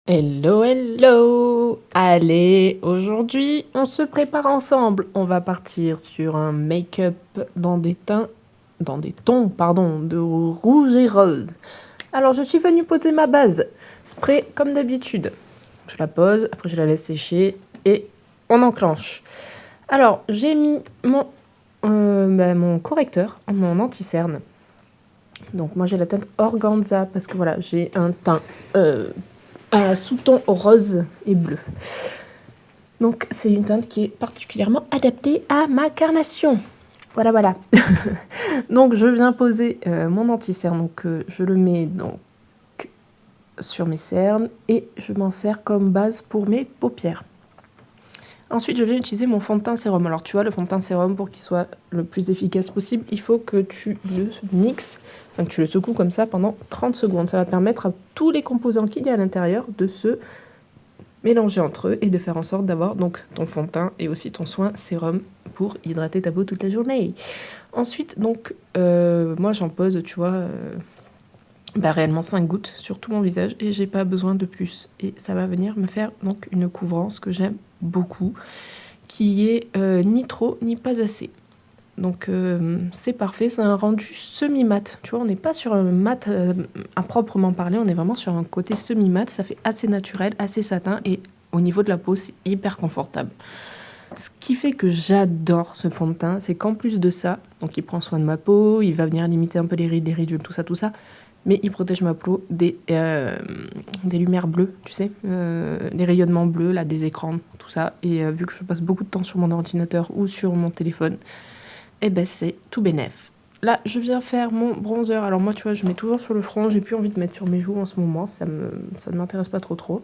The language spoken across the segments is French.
Hello, hello! Allez, aujourd'hui, on se prépare ensemble. On va partir sur un make-up dans des tons, pardon, de rouge et rose. Alors, je suis venue poser ma base. Spray comme d'habitude. Je la pose, après je la laisse sécher et on enclenche. Alors, j'ai mis mon correcteur, mon anti-cerne. Donc, moi, j'ai la teinte Organza parce que voilà, j'ai un teint un sous-ton rose et bleu. Donc c'est une teinte qui est particulièrement adaptée à ma carnation. Voilà, voilà. Donc je viens poser mon anti-cerne. Donc je le mets donc sur mes cernes et je m'en sers comme base pour mes paupières. Ensuite, je viens utiliser mon fond de teint sérum. Alors, tu vois, le fond de teint sérum, pour qu'il soit le plus efficace possible, il faut que tu le mixes, enfin que tu le secoues comme ça pendant 30 secondes. Ça va permettre à tous les composants qu'il y a à l'intérieur de se mélanger entre eux et de faire en sorte d'avoir donc ton fond de teint et aussi ton soin sérum pour hydrater ta peau toute la journée. Ensuite, donc, moi, j'en pose, tu vois, réellement 5 gouttes sur tout mon visage et j'ai pas besoin de plus. Et ça va venir me faire donc une couvrance que j'aime beaucoup, qui est ni trop ni pas assez. Donc c'est parfait, c'est un rendu semi-mat. Tu vois, on n'est pas sur un mat à proprement parler, on est vraiment sur un côté semi-mat. Ça fait assez naturel, assez satin et au niveau de la peau, c'est hyper confortable. Ce qui fait que j'adore ce fond de teint, c'est qu'en plus de ça, donc il prend soin de ma peau, il va venir limiter un peu les rides, les ridules, tout ça, mais il protège ma peau des lumières bleues, tu sais, les rayonnements bleus, là, des écrans, tout ça. Et vu que je passe beaucoup de temps sur mon ordinateur ou sur mon téléphone, eh ben c'est tout bénef. Là, je viens faire mon bronzer. Alors moi, tu vois, je mets toujours sur le front. J'ai plus envie de mettre sur mes joues en ce moment. Ça ne m'intéresse pas trop.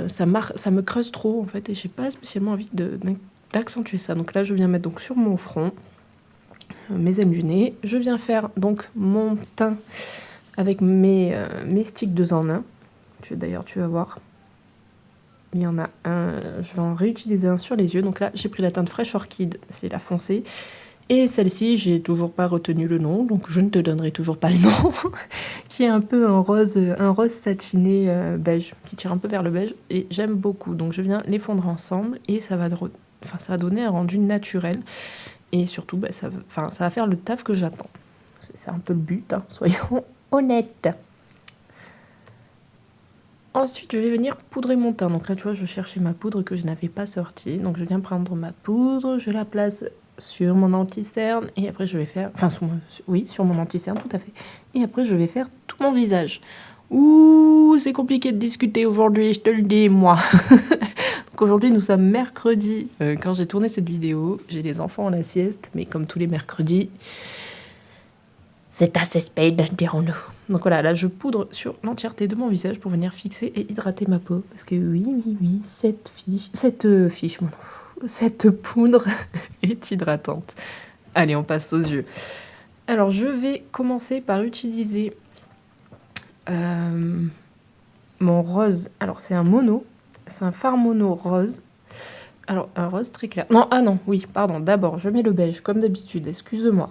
Ça me creuse trop, en fait, et j'ai pas spécialement envie d'accentuer ça. Donc là, je viens mettre donc sur mon front mes ailes du nez. Je viens faire donc mon teint avec mes sticks 2 en 1. D'ailleurs, tu vas voir. Il y en a un, je vais en réutiliser un sur les yeux. Donc là, j'ai pris la teinte Fresh Orchid, c'est la foncée. Et celle-ci, j'ai toujours pas retenu le nom, donc je ne te donnerai toujours pas le nom, qui est un peu un rose satiné beige, qui tire un peu vers le beige, et j'aime beaucoup. Donc je viens les fondre ensemble, et ça va donner un rendu naturel, et surtout, ça va faire le taf que j'attends. C'est un peu le but, hein, soyons honnêtes. Ensuite, je vais venir poudrer mon teint. Donc là, tu vois, je cherchais ma poudre que je n'avais pas sortie. Donc je viens prendre ma poudre, je la place sur mon anti-cerne et après je vais faire... Enfin, sur mon anti-cerne, tout à fait. Et après, je vais faire tout mon visage. Ouh, c'est compliqué de discuter aujourd'hui, je te le dis, moi. Donc aujourd'hui, nous sommes mercredi. Quand j'ai tourné cette vidéo, j'ai les enfants à la sieste, mais comme tous les mercredis... C'est assez spade, dirons-nous. Donc voilà, là je poudre sur l'entièreté de mon visage pour venir fixer et hydrater ma peau. Parce que oui, cette poudre est hydratante. Allez, on passe aux yeux. Alors je vais commencer par utiliser mon rose. Alors c'est un mono, c'est un fard mono rose. Alors un rose très clair. Non, oui, pardon, d'abord je mets le beige comme d'habitude, excuse-moi.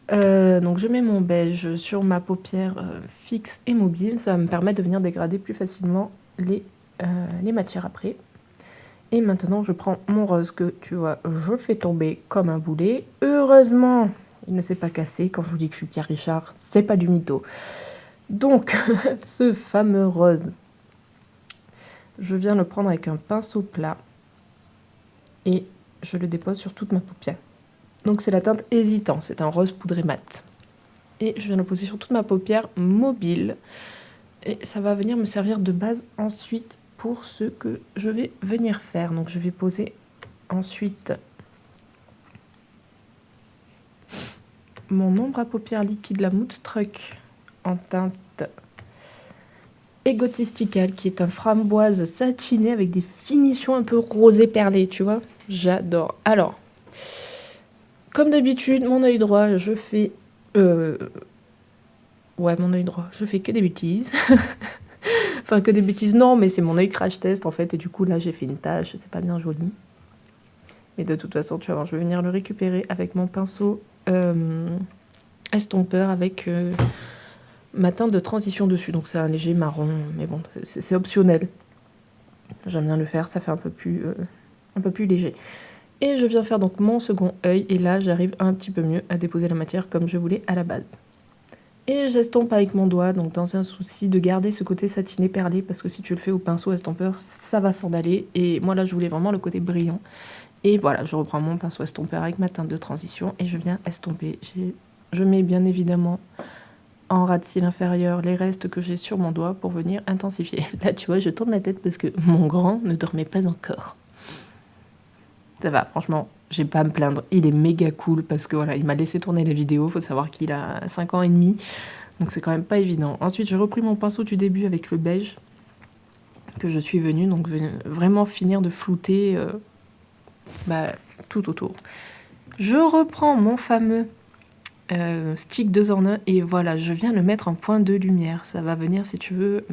Donc je mets mon beige sur ma paupière fixe et mobile. Ça va me permettre de venir dégrader plus facilement les matières après. Et maintenant, je prends mon rose que, tu vois, je fais tomber comme un boulet. Heureusement, il ne s'est pas cassé. Quand je vous dis que je suis Pierre Richard, c'est pas du mytho. Donc, ce fameux rose, je viens le prendre avec un pinceau plat et je le dépose sur toute ma paupière. Donc c'est la teinte hésitant, c'est un rose poudré mat. Et je viens le poser sur toute ma paupière mobile. Et ça va venir me servir de base ensuite pour ce que je vais venir faire. Donc je vais poser ensuite mon ombre à paupières liquide, la Moodstruck, en teinte Egotistical, qui est un framboise satiné avec des finitions un peu rosé perlé, tu vois. J'adore. Alors... Comme d'habitude, mon œil droit, je fais... Ouais, mon œil droit, je fais que des bêtises. Enfin, que des bêtises, non, mais c'est mon œil crash test, en fait. Et du coup, là, j'ai fait une tache, c'est pas bien joli. Mais de toute façon, tu vas voir, je vais venir le récupérer avec mon pinceau estompeur, avec ma teinte de transition dessus. Donc c'est un léger marron, mais bon, c'est optionnel. J'aime bien le faire, ça fait un peu plus léger. Et je viens faire donc mon second œil, et là j'arrive un petit peu mieux à déposer la matière comme je voulais à la base. Et j'estompe avec mon doigt, donc dans un souci de garder ce côté satiné perlé, parce que si tu le fais au pinceau estompeur, ça va s'en aller. Et moi là je voulais vraiment le côté brillant. Et voilà, je reprends mon pinceau estompeur avec ma teinte de transition et je viens estomper. Je mets bien évidemment en ras de cils inférieur les restes que j'ai sur mon doigt pour venir intensifier. Là tu vois, je tourne la tête parce que mon grand ne dormait pas encore. Ça va, franchement, j'ai pas à me plaindre. Il est méga cool parce que voilà, il m'a laissé tourner la vidéo. Faut savoir qu'il a 5 ans et demi, donc c'est quand même pas évident. Ensuite, j'ai repris mon pinceau du début avec le beige que je suis venue, donc vraiment finir de flouter tout autour. Je reprends mon fameux stick 2 en 1 et voilà, je viens le mettre en point de lumière. Ça va venir, si tu veux,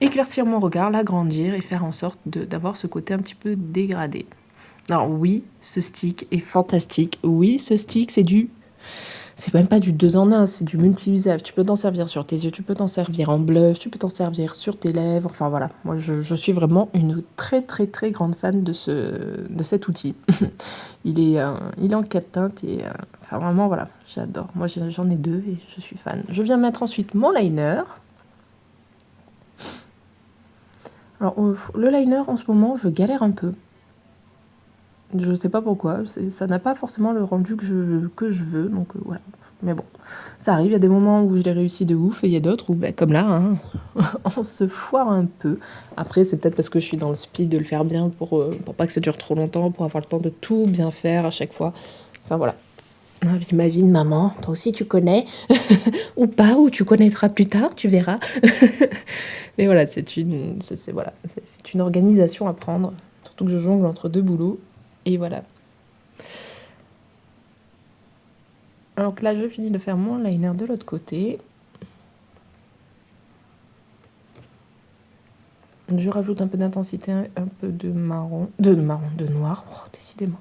éclaircir mon regard, l'agrandir et faire en sorte d'avoir ce côté un petit peu dégradé. Alors oui, ce stick est fantastique. Oui, ce stick, c'est même pas du 2 en 1, c'est du multi-usage. Tu peux t'en servir sur tes yeux, tu peux t'en servir en blush, tu peux t'en servir sur tes lèvres. Enfin voilà, moi je suis vraiment une très très très grande fan de cet outil. Il est en 4 teintes et enfin vraiment voilà, j'adore. Moi j'en ai 2 et je suis fan. Je viens mettre ensuite mon liner. Alors le liner en ce moment, je galère un peu. Je sais pas pourquoi, ça n'a pas forcément le rendu que je veux, donc voilà. Mais bon, ça arrive, il y a des moments où je l'ai réussi de ouf, et il y a d'autres où, comme là, hein, on se foire un peu. Après, c'est peut-être parce que je suis dans le speed de le faire bien pour pas que ça dure trop longtemps, pour avoir le temps de tout bien faire à chaque fois. Enfin voilà. Ma vie de maman, toi aussi tu connais, ou pas, ou tu connaîtras plus tard, tu verras. Mais voilà, c'est une organisation à prendre, surtout que je jongle entre 2 boulots. Et voilà. Donc là, je finis de faire mon liner de l'autre côté. Je rajoute un peu d'intensité, un peu de de noir, oh, décidément.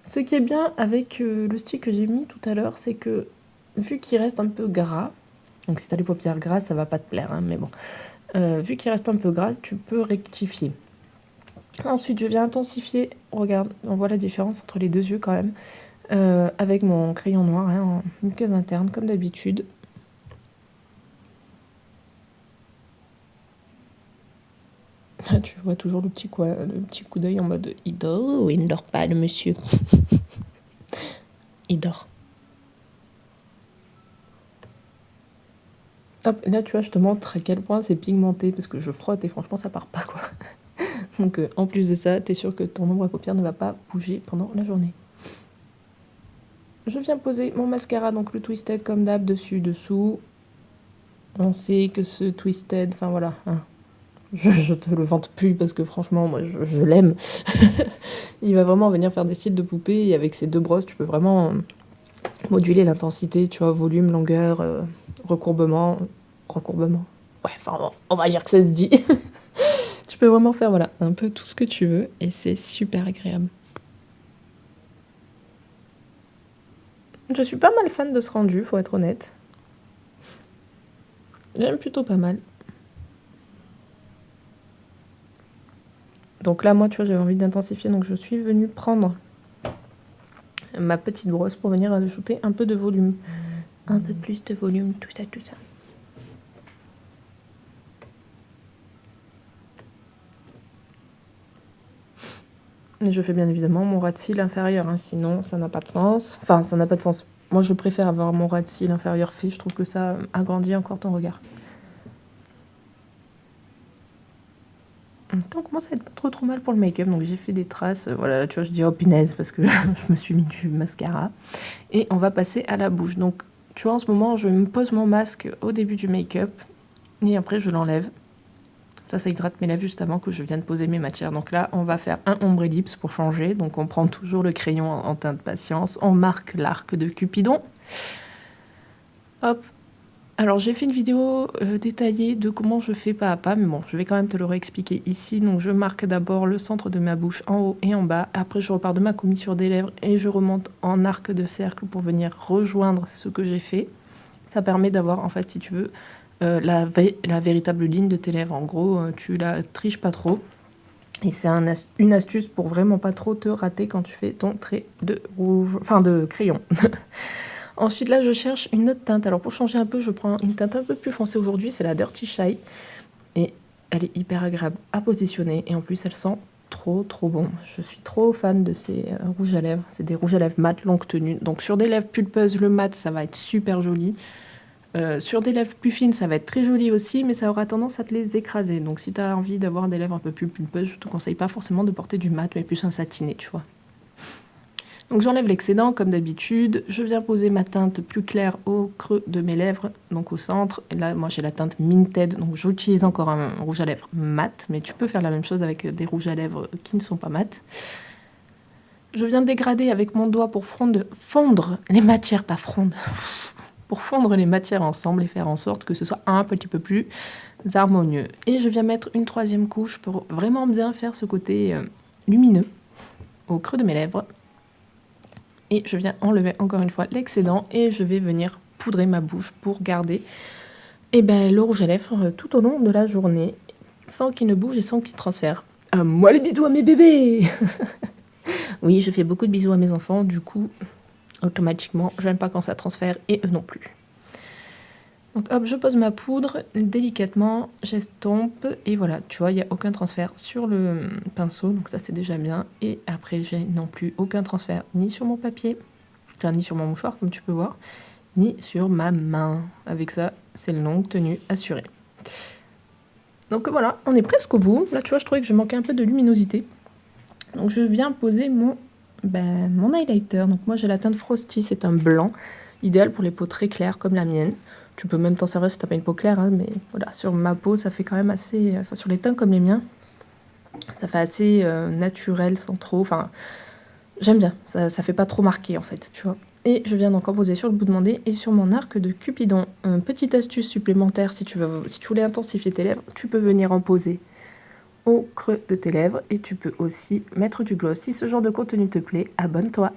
Ce qui est bien avec le stick que j'ai mis tout à l'heure, c'est que vu qu'il reste un peu gras, donc si t'as les paupières grasses, ça va pas te plaire, hein, mais bon. Vu qu'il reste un peu gras, tu peux rectifier. Ensuite, je viens intensifier. Regarde, on voit la différence entre les 2 yeux quand même. Avec mon crayon noir hein, en muqueuse interne, comme d'habitude. Tu vois toujours le petit coup d'œil en mode « Il dort ou il ne dort pas, le monsieur ?» Il dort. Hop, là, tu vois, je te montre à quel point c'est pigmenté, parce que je frotte et franchement, ça part pas, quoi. Donc, en plus de ça, t'es sûr que ton ombre à paupières ne va pas bouger pendant la journée. Je viens poser mon mascara, donc le Twisted comme d'hab, dessus, dessous. On sait que ce Twisted, enfin voilà, hein, je te le vante plus parce que franchement, moi je l'aime. Il va vraiment venir faire des cils de poupée et avec ces 2 brosses, tu peux vraiment moduler l'intensité, tu vois, volume, longueur, recourbement. Ouais, enfin, on va dire que ça se dit. Tu peux vraiment faire, voilà, un peu tout ce que tu veux et c'est super agréable. Je suis pas mal fan de ce rendu, faut être honnête. J'aime plutôt pas mal. Donc là, moi, tu vois, j'avais envie d'intensifier, donc je suis venue prendre ma petite brosse pour venir ajouter un peu de volume. Un peu plus de volume, tout ça. Et je fais bien évidemment mon ras de cils inférieur, hein, sinon ça n'a pas de sens. Enfin, ça n'a pas de sens. Moi, je préfère avoir mon ras de cils inférieur fait, je trouve que ça agrandit encore ton regard. On commence à être pas trop mal pour le make-up, donc j'ai fait des traces. Voilà, tu vois, je dis oh punaise parce que je me suis mis du mascara. Et on va passer à la bouche. Donc, tu vois, en ce moment, je me pose mon masque au début du make-up et après je l'enlève. Ça hydrate mes lèvres juste avant que je vienne poser mes matières. Donc là, on va faire un ombre ellipse pour changer. Donc on prend toujours le crayon en teinte patience. On marque l'arc de Cupidon. Hop. Alors j'ai fait une vidéo détaillée de comment je fais pas à pas, mais bon, je vais quand même te le réexpliquer ici. Donc je marque d'abord le centre de ma bouche en haut et en bas. Après je repars de ma commissure des lèvres et je remonte en arc de cercle pour venir rejoindre ce que j'ai fait. Ça permet d'avoir, en fait, si tu veux, la véritable ligne de tes lèvres. En gros, tu la triches pas trop. Et c'est une astuce pour vraiment pas trop te rater quand tu fais ton trait de rouge, enfin de crayon. Ensuite, là, je cherche une autre teinte. Alors, pour changer un peu, je prends une teinte un peu plus foncée aujourd'hui. C'est la Dirty Shy. Et elle est hyper agréable à positionner. Et en plus, elle sent trop bon. Je suis trop fan de ces rouges à lèvres. C'est des rouges à lèvres mat longue tenue. Donc, sur des lèvres pulpeuses, le mat, ça va être super joli. Sur des lèvres plus fines, ça va être très joli aussi, mais ça aura tendance à te les écraser. Donc si tu as envie d'avoir des lèvres un peu plus pulpeuses, je te conseille pas forcément de porter du mat, mais plus un satiné, tu vois. Donc j'enlève l'excédent comme d'habitude. Je viens poser ma teinte plus claire au creux de mes lèvres, donc au centre. Et là, moi j'ai la teinte Minted, donc j'utilise encore un rouge à lèvres mat, mais tu peux faire la même chose avec des rouges à lèvres qui ne sont pas mat. Je viens dégrader avec mon doigt pour fondre les matières, pas fronde. Pour fondre les matières ensemble et faire en sorte que ce soit un petit peu plus harmonieux. Et je viens mettre une troisième couche pour vraiment bien faire ce côté lumineux au creux de mes lèvres. Et je viens enlever encore une fois l'excédent et je vais venir poudrer ma bouche pour garder le rouge à lèvres tout au long de la journée sans qu'il ne bouge et sans qu'il transfère. À moi les bisous à mes bébés. Oui, je fais beaucoup de bisous à mes enfants, du coup... automatiquement, j'aime pas quand ça transfère et eux non plus. Donc hop, je pose ma poudre délicatement, j'estompe et voilà, tu vois, il n'y a aucun transfert sur le pinceau, donc ça c'est déjà bien. Et après, j'ai non plus aucun transfert ni sur mon papier, enfin ni sur mon mouchoir comme tu peux voir, ni sur ma main. Avec ça, c'est une longue tenue assurée. Donc voilà, on est presque au bout. Là, tu vois, je trouvais que je manquais un peu de luminosité. Donc je viens poser mon highlighter. Donc moi j'ai la teinte Frosty, c'est un blanc, idéal pour les peaux très claires comme la mienne. Tu peux même t'en servir si t'as pas une peau claire, hein, mais voilà, sur ma peau ça fait quand même assez, enfin sur les teints comme les miens, ça fait assez naturel sans trop, enfin j'aime bien, ça fait pas trop marqué en fait, tu vois. Et je viens donc en poser sur le bout de mon nez et sur mon arc de Cupidon. Une petite astuce supplémentaire si tu voulais intensifier tes lèvres, tu peux venir en poser au creux de tes lèvres et tu peux aussi mettre du gloss. Si ce genre de contenu te plaît, abonne-toi.